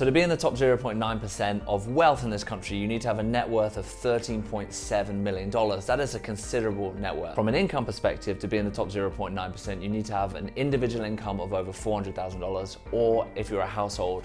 So to be in the top 0.9% of wealth in this country, you need to have a net worth of $13.7 million. That is a considerable net worth. From an income perspective, to be in the top 0.9%, you need to have an individual income of over $400,000, or if you're a household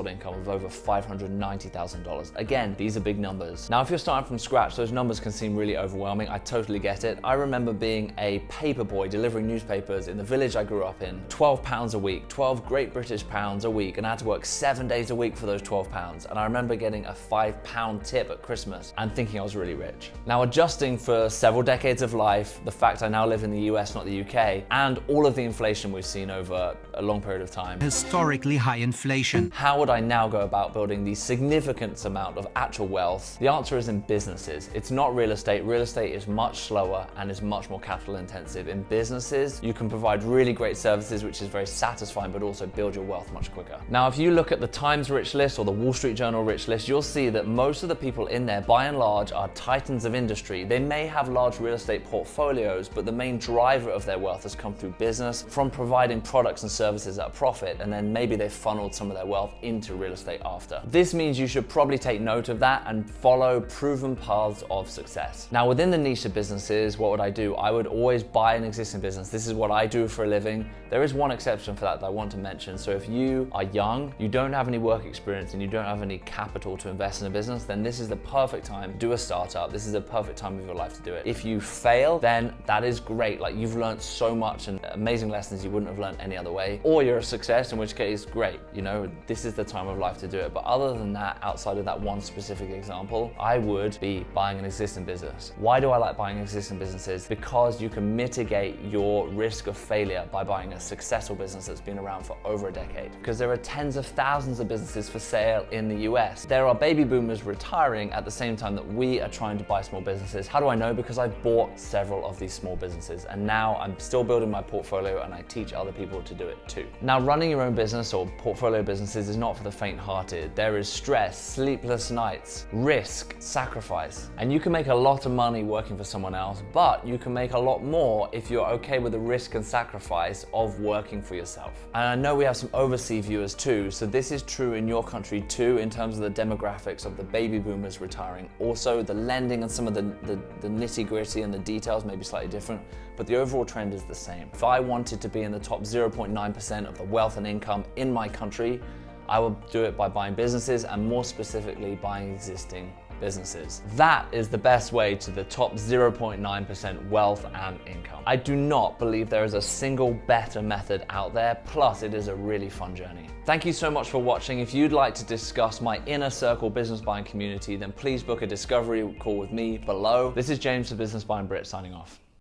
income of over $590,000. Again, these are big numbers. Now, if you're starting from scratch, those numbers can seem really overwhelming. I totally get it. I remember being a paper boy delivering newspapers in the village I grew up in. £12 a week, 12 Great British pounds a week, and I had to work 7 days a week for those £12. And I remember getting a £5 tip at Christmas and thinking I was really rich. Now, adjusting for several decades of life, the fact I now live in the US, not the UK, and all of the inflation we've seen over a long period of time. Historically high inflation. How would I now go about building the significant amount of actual wealth? The answer is in businesses. It's not real estate. Real estate is much slower and is much more capital intensive. In businesses, you can provide really great services, which is very satisfying, but also build your wealth much quicker. Now, if you look at the Times Rich List or the Wall Street Journal Rich List, you'll see that most of the people in there, by and large, are titans of industry. They may have large real estate portfolios, but the main driver of their wealth has come through business, from providing products and services at a profit, and then maybe they've funneled some of their wealth into real estate after. This means you should probably take note of that and follow proven paths of success. Now, within the niche of businesses, what would I do? I would always buy an existing business. This is what I do for a living. There is one exception for that I want to mention. So if you are young, you don't have any work experience, and you don't have any capital to invest in a business, then this is the perfect time to do a startup. This is the perfect time of your life to do it. If you fail, then that is great. Like, you've learned so much and amazing lessons you wouldn't have learned any other way. Or you're a success, in which case, great. You know, this is the time of life to do it. But other than that, outside of that one specific example, I would be buying an existing business. Why do I like buying existing businesses? Because you can mitigate your risk of failure by buying a successful business that's been around for over a decade. Because there are tens of thousands of businesses for sale in the US. There are baby boomers retiring at the same time that we are trying to buy small businesses. How do I know? Because I've bought several of these small businesses, and now I'm still building my portfolio, and I teach other people to do it too. Now, running your own business or portfolio businesses is not for the faint-hearted. There is stress, sleepless nights, risk, sacrifice, and you can make a lot of money working for someone else, but you can make a lot more if you're okay with the risk and sacrifice of working for yourself. And I know we have some overseas viewers too, so this is true in your country too, in terms of the demographics of the baby boomers retiring. Also, the lending and some of the nitty-gritty and the details may be slightly different, but the overall trend is the same. If I wanted to be in the top 0.9% of the wealth and income in my country, I will do it by buying businesses, and more specifically, buying existing businesses. That is the best way to the top 0.9% wealth and income. I do not believe there is a single better method out there, plus it is a really fun journey. Thank you so much for watching. If you'd like to discuss my inner circle business buying community, then please book a discovery call with me below. This is James for Business Buying Brit signing off.